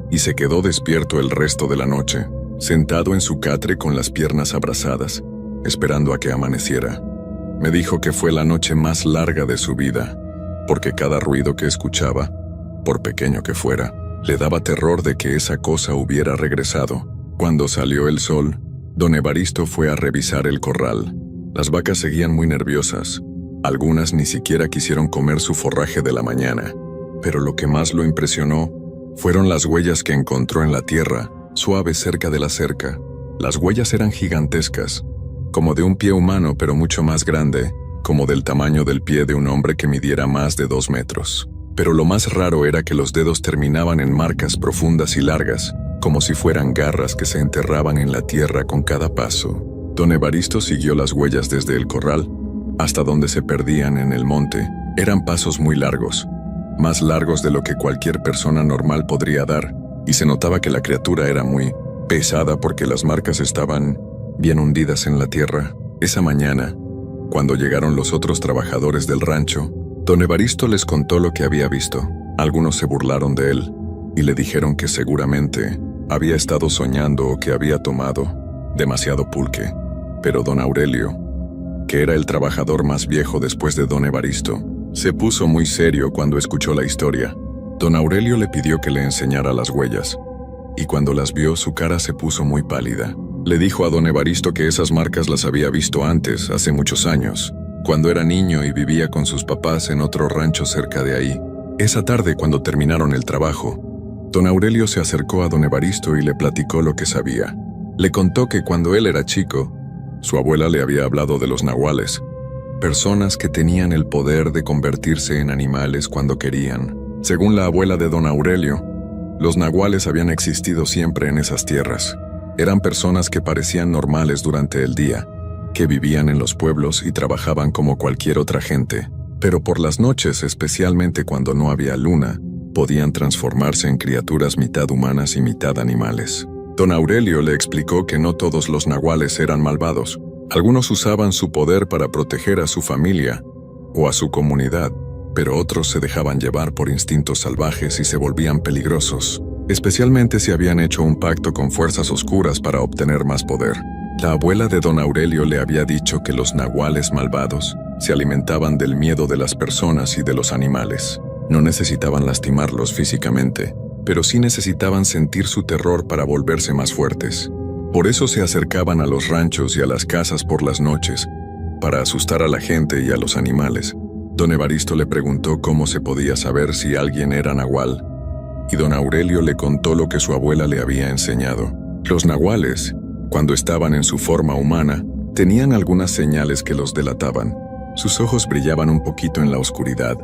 y se quedó despierto el resto de la noche, sentado en su catre con las piernas abrazadas, esperando a que amaneciera. Me dijo que fue la noche más larga de su vida, porque cada ruido que escuchaba, por pequeño que fuera, le daba terror de que esa cosa hubiera regresado. Cuando salió el sol, don Evaristo fue a revisar el corral. Las vacas seguían muy nerviosas. Algunas ni siquiera quisieron comer su forraje de la mañana. Pero lo que más lo impresionó fueron las huellas que encontró en la tierra, suaves cerca de la cerca. Las huellas eran gigantescas, como de un pie humano pero mucho más grande, como del tamaño del pie de un hombre que midiera más de 2 metros. Pero lo más raro era que los dedos terminaban en marcas profundas y largas, como si fueran garras que se enterraban en la tierra con cada paso. Don Evaristo siguió las huellas desde el corral hasta donde se perdían en el monte. Eran pasos muy largos, más largos de lo que cualquier persona normal podría dar, y se notaba que la criatura era muy pesada porque las marcas estaban bien hundidas en la tierra. Esa mañana, cuando llegaron los otros trabajadores del rancho, don Evaristo les contó lo que había visto. Algunos se burlaron de él y le dijeron que seguramente había estado soñando o que había tomado demasiado pulque. Pero don Aurelio, que era el trabajador más viejo después de don Evaristo, se puso muy serio cuando escuchó la historia. Don Aurelio le pidió que le enseñara las huellas, y cuando las vio su cara se puso muy pálida. Le dijo a don Evaristo que esas marcas las había visto antes, hace muchos años, cuando era niño y vivía con sus papás en otro rancho cerca de ahí. Esa tarde, cuando terminaron el trabajo, don Aurelio se acercó a don Evaristo y le platicó lo que sabía. Le contó que cuando él era chico, su abuela le había hablado de los nahuales, personas que tenían el poder de convertirse en animales cuando querían. Según la abuela de don Aurelio, los nahuales habían existido siempre en esas tierras. Eran personas que parecían normales durante el día, que vivían en los pueblos y trabajaban como cualquier otra gente, pero por las noches, especialmente cuando no había luna, podían transformarse en criaturas mitad humanas y mitad animales. Don Aurelio le explicó que no todos los nahuales eran malvados. Algunos usaban su poder para proteger a su familia o a su comunidad, pero otros se dejaban llevar por instintos salvajes y se volvían peligrosos, especialmente si habían hecho un pacto con fuerzas oscuras para obtener más poder. La abuela de don Aurelio le había dicho que los nahuales malvados se alimentaban del miedo de las personas y de los animales. No necesitaban lastimarlos físicamente, pero sí necesitaban sentir su terror para volverse más fuertes. Por eso se acercaban a los ranchos y a las casas por las noches, para asustar a la gente y a los animales. Don Evaristo le preguntó cómo se podía saber si alguien era nahual, y don Aurelio le contó lo que su abuela le había enseñado. Los nahuales, cuando estaban en su forma humana, tenían algunas señales que los delataban. Sus ojos brillaban un poquito en la oscuridad,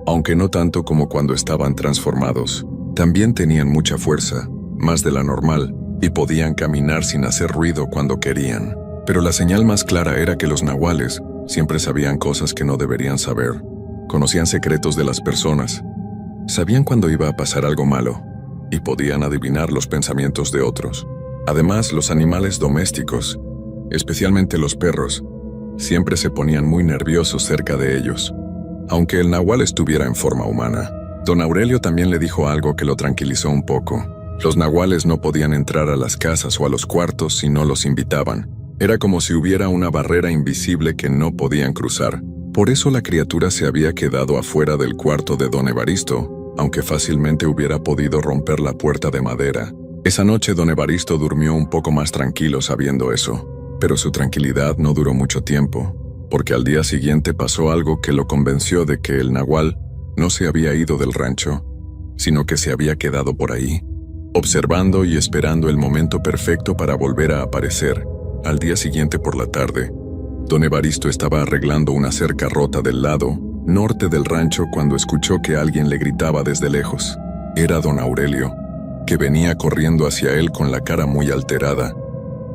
aunque no tanto como cuando estaban transformados. También tenían mucha fuerza, más de la normal, y podían caminar sin hacer ruido cuando querían. Pero la señal más clara era que los nahuales siempre sabían cosas que no deberían saber. Conocían secretos de las personas. Sabían cuando iba a pasar algo malo, y podían adivinar los pensamientos de otros. Además, los animales domésticos especialmente los perros. Siempre se ponían muy nerviosos cerca de ellos. Aunque el nahual estuviera en forma humana, don Aurelio también le dijo algo que lo tranquilizó un poco. Los nahuales no podían entrar a las casas o a los cuartos si no los invitaban. Era como si hubiera una barrera invisible que no podían cruzar. Por eso la criatura se había quedado afuera del cuarto de don Evaristo, aunque fácilmente hubiera podido romper la puerta de madera. Esa noche don Evaristo durmió un poco más tranquilo sabiendo eso, pero su tranquilidad no duró mucho tiempo, porque al día siguiente pasó algo que lo convenció de que el nahual no se había ido del rancho, sino que se había quedado por ahí, observando y esperando el momento perfecto para volver a aparecer. Al día siguiente por la tarde, don Evaristo estaba arreglando una cerca rota del lado norte del rancho cuando escuchó que alguien le gritaba desde lejos. Era don Aurelio, que venía corriendo hacia él con la cara muy alterada,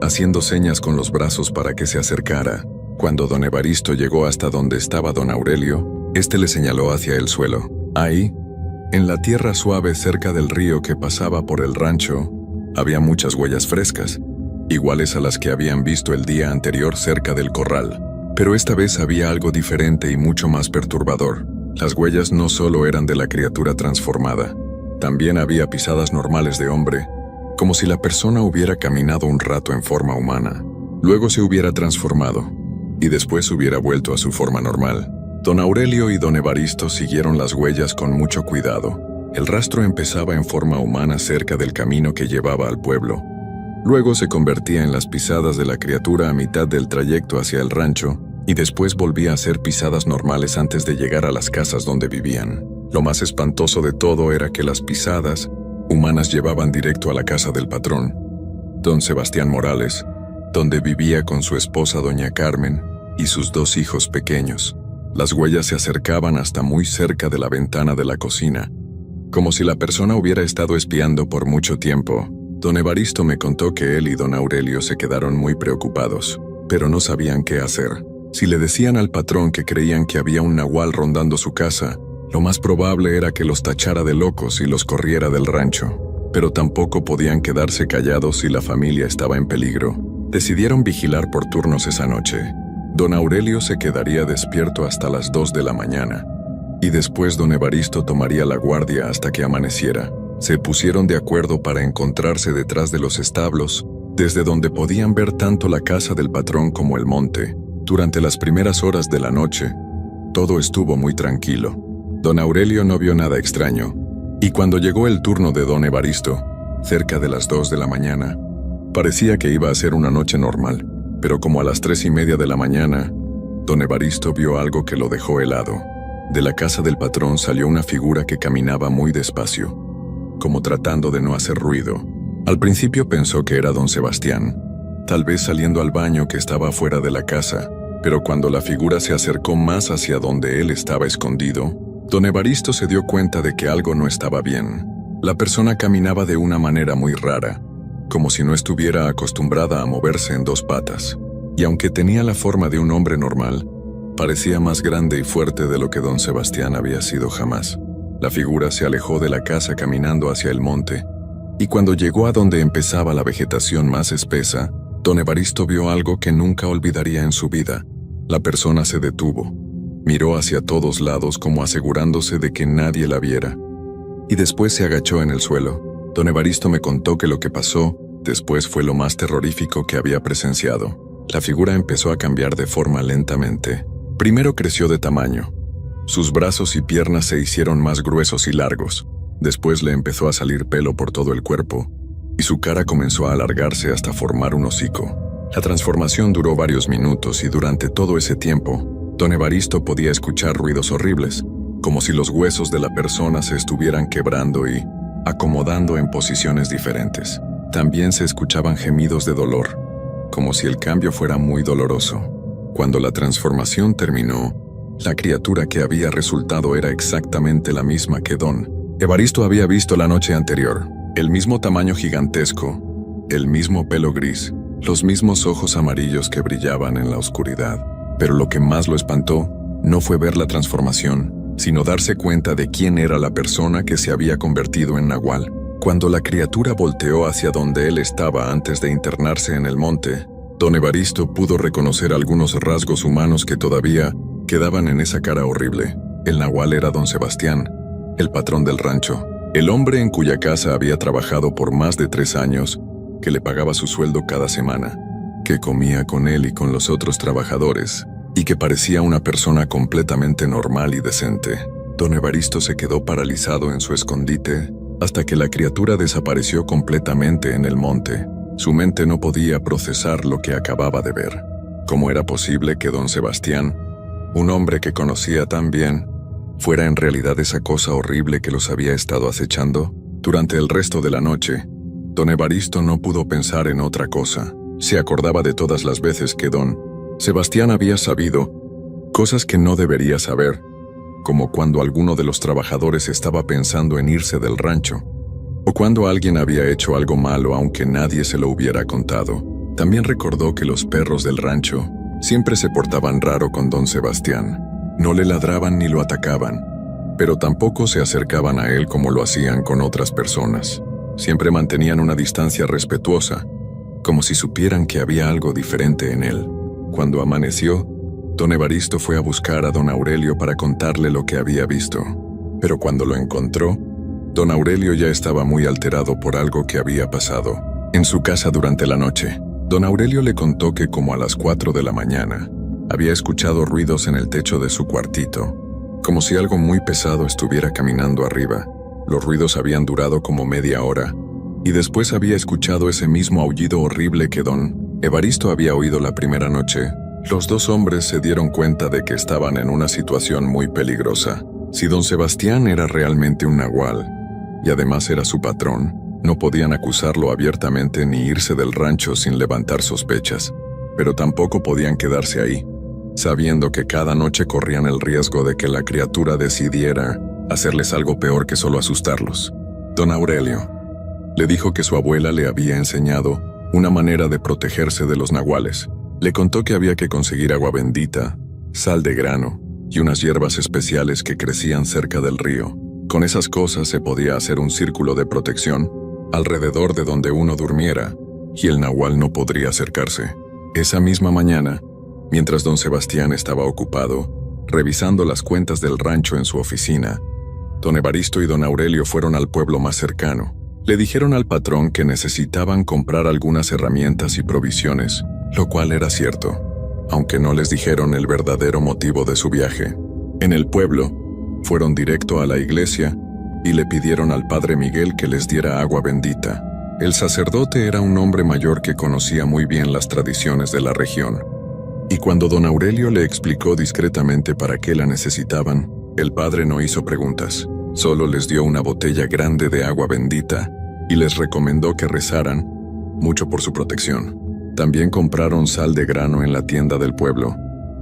haciendo señas con los brazos para que se acercara. Cuando don Evaristo llegó hasta donde estaba don Aurelio, este le señaló hacia el suelo. Ahí, en la tierra suave cerca del río que pasaba por el rancho, había muchas huellas frescas, iguales a las que habían visto el día anterior cerca del corral. Pero esta vez había algo diferente y mucho más perturbador. Las huellas no solo eran de la criatura transformada, también había pisadas normales de hombre, como si la persona hubiera caminado un rato en forma humana, luego se hubiera transformado, y después hubiera vuelto a su forma normal. Don Aurelio y don Evaristo siguieron las huellas con mucho cuidado. El rastro empezaba en forma humana cerca del camino que llevaba al pueblo. Luego se convertía en las pisadas de la criatura a mitad del trayecto hacia el rancho, y después volvía a ser pisadas normales antes de llegar a las casas donde vivían. Lo más espantoso de todo era que las pisadas humanas llevaban directo a la casa del patrón, don Sebastián Morales, donde vivía con su esposa doña Carmen y sus 2 hijos pequeños. Las huellas se acercaban hasta muy cerca de la ventana de la cocina, como si la persona hubiera estado espiando por mucho tiempo. Don Evaristo me contó que él y don Aurelio se quedaron muy preocupados, pero no sabían qué hacer. Si le decían al patrón que creían que había un nahual rondando su casa, lo más probable era que los tachara de locos y los corriera del rancho. Pero tampoco podían quedarse callados si la familia estaba en peligro. Decidieron vigilar por turnos esa noche. Don Aurelio se quedaría despierto hasta las 2 de la mañana, y después don Evaristo tomaría la guardia hasta que amaneciera. Se pusieron de acuerdo para encontrarse detrás de los establos, desde donde podían ver tanto la casa del patrón como el monte. Durante las primeras horas de la noche, todo estuvo muy tranquilo. Don Aurelio no vio nada extraño, y cuando llegó el turno de don Evaristo, cerca de las 2 de la mañana, parecía que iba a ser una noche normal, pero como a las 3:30 de la mañana, don Evaristo vio algo que lo dejó helado. De la casa del patrón salió una figura que caminaba muy despacio, como tratando de no hacer ruido. Al principio pensó que era don Sebastián, tal vez saliendo al baño que estaba fuera de la casa, pero cuando la figura se acercó más hacia donde él estaba escondido, don Evaristo se dio cuenta de que algo no estaba bien. La persona caminaba de una manera muy rara, como si no estuviera acostumbrada a moverse en 2 patas, y aunque tenía la forma de un hombre normal, parecía más grande y fuerte de lo que don Sebastián había sido jamás. La figura se alejó de la casa caminando hacia el monte, y cuando llegó a donde empezaba la vegetación más espesa, don Evaristo vio algo que nunca olvidaría en su vida. La persona se detuvo, miró hacia todos lados como asegurándose de que nadie la viera, y después se agachó en el suelo. Don Evaristo me contó que lo que pasó después fue lo más terrorífico que había presenciado. La figura empezó a cambiar de forma lentamente. Primero creció de tamaño. Sus brazos y piernas se hicieron más gruesos y largos. Después le empezó a salir pelo por todo el cuerpo, y su cara comenzó a alargarse hasta formar un hocico. La transformación duró varios minutos y durante todo ese tiempo, don Evaristo podía escuchar ruidos horribles, como si los huesos de la persona se estuvieran quebrando y acomodando en posiciones diferentes. También se escuchaban gemidos de dolor, como si el cambio fuera muy doloroso. Cuando la transformación terminó, la criatura que había resultado era exactamente la misma que don Evaristo había visto la noche anterior. El mismo tamaño gigantesco, el mismo pelo gris, los mismos ojos amarillos que brillaban en la oscuridad. Pero lo que más lo espantó no fue ver la transformación, sino darse cuenta de quién era la persona que se había convertido en nahual. Cuando la criatura volteó hacia donde él estaba antes de internarse en el monte, Don Evaristo pudo reconocer algunos rasgos humanos que todavía quedaban en esa cara horrible. El nahual era don Sebastián, el patrón del rancho, el hombre en cuya casa había trabajado por más de 3 años, que le pagaba su sueldo cada semana, que comía con él y con los otros trabajadores, y que parecía una persona completamente normal y decente. Don Evaristo se quedó paralizado en su escondite hasta que la criatura desapareció completamente en el monte. Su mente no podía procesar lo que acababa de ver. ¿Cómo era posible que don Sebastián, un hombre que conocía tan bien, fuera en realidad esa cosa horrible que los había estado acechando? Durante el resto de la noche, don Evaristo no pudo pensar en otra cosa. Se acordaba de todas las veces que don Sebastián había sabido cosas que no debería saber, como cuando alguno de los trabajadores estaba pensando en irse del rancho, o cuando alguien había hecho algo malo aunque nadie se lo hubiera contado. También recordó que los perros del rancho siempre se portaban raro con don Sebastián. No le ladraban ni lo atacaban, pero tampoco se acercaban a él como lo hacían con otras personas. Siempre mantenían una distancia respetuosa, como si supieran que había algo diferente en él. Cuando amaneció, don Evaristo fue a buscar a don Aurelio para contarle lo que había visto. Pero cuando lo encontró, don Aurelio ya estaba muy alterado por algo que había pasado en su casa durante la noche. Don Aurelio le contó que como a las 4 de la mañana, había escuchado ruidos en el techo de su cuartito, como si algo muy pesado estuviera caminando arriba. Los ruidos habían durado como media hora, y después había escuchado ese mismo aullido horrible que don Evaristo había oído la primera noche. Los dos hombres se dieron cuenta de que estaban en una situación muy peligrosa. Si don Sebastián era realmente un nahual, y además era su patrón, no podían acusarlo abiertamente ni irse del rancho sin levantar sospechas, pero tampoco podían quedarse ahí, sabiendo que cada noche corrían el riesgo de que la criatura decidiera hacerles algo peor que solo asustarlos. Don Aurelio le dijo que su abuela le había enseñado una manera de protegerse de los nahuales. Le contó que había que conseguir agua bendita, sal de grano y unas hierbas especiales que crecían cerca del río. Con esas cosas se podía hacer un círculo de protección alrededor de donde uno durmiera, y el nahual no podría acercarse. Esa misma mañana, mientras don Sebastián estaba ocupado revisando las cuentas del rancho en su oficina, don Evaristo y don Aurelio fueron al pueblo más cercano. Le dijeron al patrón que necesitaban comprar algunas herramientas y provisiones, lo cual era cierto, aunque no les dijeron el verdadero motivo de su viaje. En el pueblo, fueron directo a la iglesia y le pidieron al padre Miguel que les diera agua bendita. El sacerdote era un hombre mayor que conocía muy bien las tradiciones de la región, y cuando don Aurelio le explicó discretamente para qué la necesitaban, el padre no hizo preguntas, solo les dio una botella grande de agua bendita y les recomendó que rezaran mucho por su protección. También compraron sal de grano en la tienda del pueblo,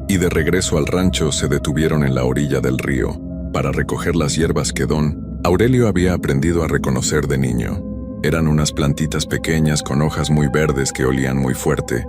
y de regreso al rancho se detuvieron en la orilla del río para recoger las hierbas que don Aurelio había aprendido a reconocer de niño. Eran unas plantitas pequeñas con hojas muy verdes que olían muy fuerte,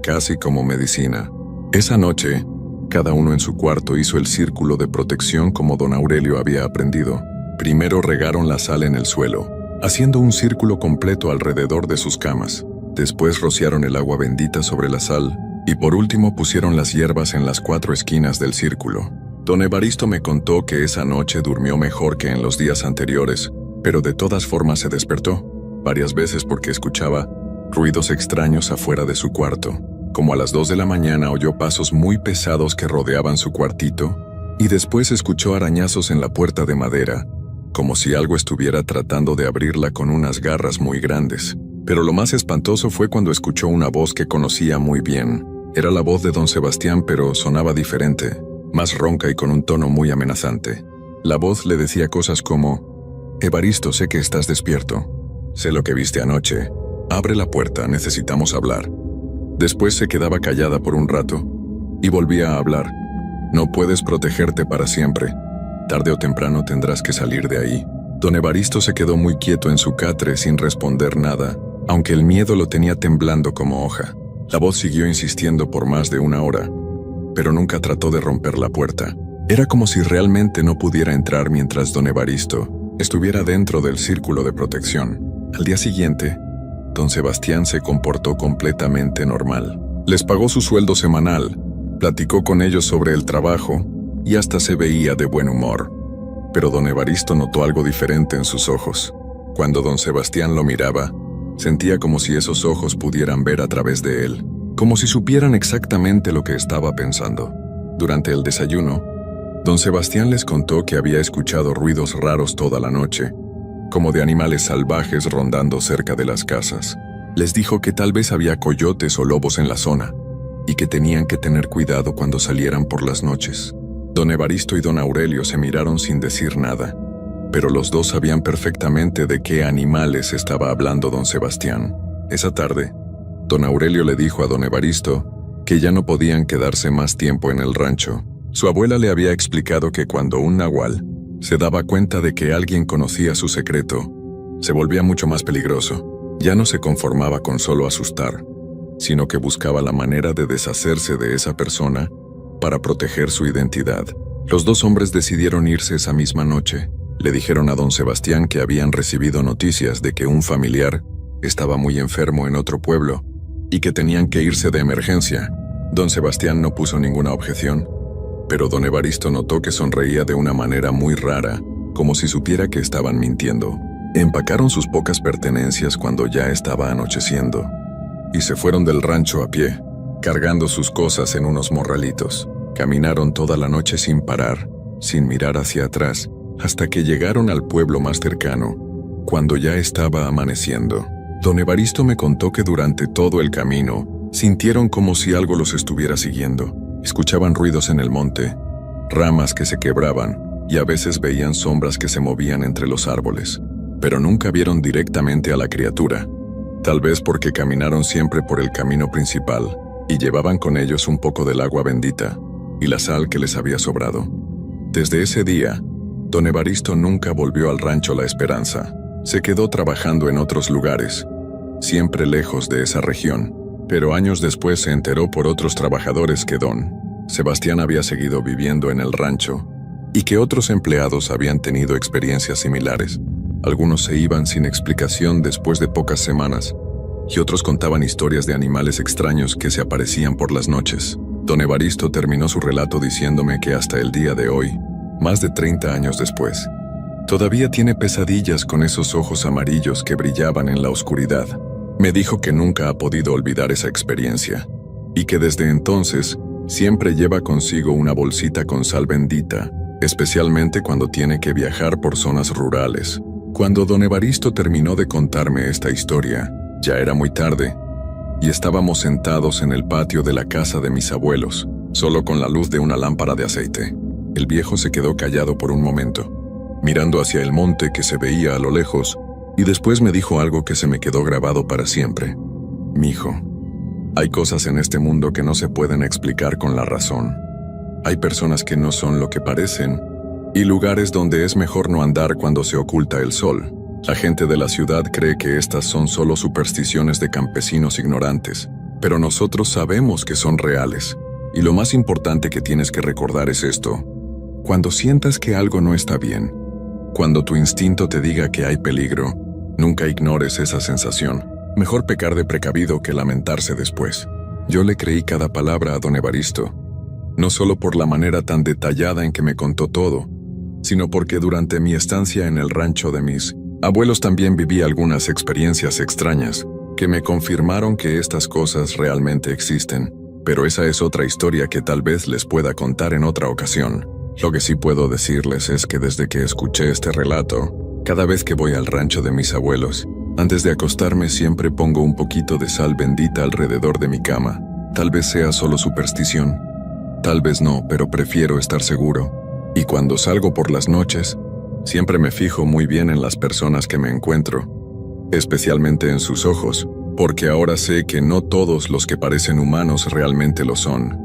casi como medicina. Esa noche, cada uno en su cuarto hizo el círculo de protección como don Aurelio había aprendido. Primero regaron la sal en el suelo, haciendo un círculo completo alrededor de sus camas. Después rociaron el agua bendita sobre la sal, y por último pusieron las hierbas en las 4 esquinas del círculo. Don Evaristo me contó que esa noche durmió mejor que en los días anteriores, pero de todas formas se despertó varias veces porque escuchaba ruidos extraños afuera de su cuarto. Como a las 2 de la mañana oyó pasos muy pesados que rodeaban su cuartito, y después escuchó arañazos en la puerta de madera, como si algo estuviera tratando de abrirla con unas garras muy grandes. Pero lo más espantoso fue cuando escuchó una voz que conocía muy bien. Era la voz de don Sebastián, pero sonaba diferente, más ronca y con un tono muy amenazante. La voz le decía cosas como: «Evaristo, sé que estás despierto. Sé lo que viste anoche. Abre la puerta, necesitamos hablar». Después se quedaba callada por un rato y volvía a hablar. «No puedes protegerte para siempre. Tarde o temprano tendrás que salir de ahí». Don Evaristo se quedó muy quieto en su catre sin responder nada, aunque el miedo lo tenía temblando como hoja. La voz siguió insistiendo por más de 1 hora, pero nunca trató de romper la puerta. Era como si realmente no pudiera entrar mientras don Evaristo estuviera dentro del círculo de protección. Al día siguiente, don Sebastián se comportó completamente normal. Les pagó su sueldo semanal, platicó con ellos sobre el trabajo y hasta se veía de buen humor. Pero don Evaristo notó algo diferente en sus ojos. Cuando don Sebastián lo miraba, sentía como si esos ojos pudieran ver a través de él, como si supieran exactamente lo que estaba pensando. Durante el desayuno, don Sebastián les contó que había escuchado ruidos raros toda la noche, como de animales salvajes rondando cerca de las casas. Les dijo que tal vez había coyotes o lobos en la zona, y que tenían que tener cuidado cuando salieran por las noches. Don Evaristo y don Aurelio se miraron sin decir nada, pero los dos sabían perfectamente de qué animales estaba hablando don Sebastián. Esa tarde, don Aurelio le dijo a don Evaristo que ya no podían quedarse más tiempo en el rancho. Su abuela le había explicado que cuando un nahual se daba cuenta de que alguien conocía su secreto, se volvía mucho más peligroso. Ya no se conformaba con solo asustar, sino que buscaba la manera de deshacerse de esa persona para proteger su identidad. Los dos hombres decidieron irse esa misma noche. Le dijeron a don Sebastián que habían recibido noticias de que un familiar estaba muy enfermo en otro pueblo y que tenían que irse de emergencia. Don Sebastián no puso ninguna objeción, pero don Evaristo notó que sonreía de una manera muy rara, como si supiera que estaban mintiendo. Empacaron sus pocas pertenencias cuando ya estaba anocheciendo y se fueron del rancho a pie, cargando sus cosas en unos morralitos. Caminaron toda la noche sin parar, sin mirar hacia atrás, hasta que llegaron al pueblo más cercano, cuando ya estaba amaneciendo. Don Evaristo me contó que durante todo el camino sintieron como si algo los estuviera siguiendo. Escuchaban ruidos en el monte, ramas que se quebraban y a veces veían sombras que se movían entre los árboles, pero nunca vieron directamente a la criatura, tal vez porque caminaron siempre por el camino principal y llevaban con ellos un poco del agua bendita y la sal que les había sobrado. Desde ese día, don Evaristo nunca volvió al rancho La Esperanza. Se quedó trabajando en otros lugares, siempre lejos de esa región, pero años después se enteró por otros trabajadores que don Sebastián había seguido viviendo en el rancho y que otros empleados habían tenido experiencias similares. Algunos se iban sin explicación después de pocas semanas y otros contaban historias de animales extraños que se aparecían por las noches. Don Evaristo terminó su relato diciéndome que hasta el día de hoy, más de 30 años después, todavía tiene pesadillas con esos ojos amarillos que brillaban en la oscuridad. Me dijo que nunca ha podido olvidar esa experiencia y que desde entonces siempre lleva consigo una bolsita con sal bendita, especialmente cuando tiene que viajar por zonas rurales. Cuando don Evaristo terminó de contarme esta historia, ya era muy tarde y estábamos sentados en el patio de la casa de mis abuelos, solo con la luz de una lámpara de aceite. El viejo se quedó callado por un momento, mirando hacia el monte que se veía a lo lejos, y después me dijo algo que se me quedó grabado para siempre. Mijo, hay cosas en este mundo que no se pueden explicar con la razón. Hay personas que no son lo que parecen, y lugares donde es mejor no andar cuando se oculta el sol. La gente de la ciudad cree que estas son solo supersticiones de campesinos ignorantes, pero nosotros sabemos que son reales. Y lo más importante que tienes que recordar es esto: cuando sientas que algo no está bien, cuando tu instinto te diga que hay peligro, nunca ignores esa sensación. Mejor pecar de precavido que lamentarse después. Yo le creí cada palabra a don Evaristo, no solo por la manera tan detallada en que me contó todo, sino porque durante mi estancia en el rancho de mis abuelos también viví algunas experiencias extrañas que me confirmaron que estas cosas realmente existen. Pero esa es otra historia que tal vez les pueda contar en otra ocasión. Lo que sí puedo decirles es que desde que escuché este relato, cada vez que voy al rancho de mis abuelos, antes de acostarme siempre pongo un poquito de sal bendita alrededor de mi cama. Tal vez sea solo superstición, tal vez no, pero prefiero estar seguro. Y cuando salgo por las noches, siempre me fijo muy bien en las personas que me encuentro, especialmente en sus ojos, porque ahora sé que no todos los que parecen humanos realmente lo son.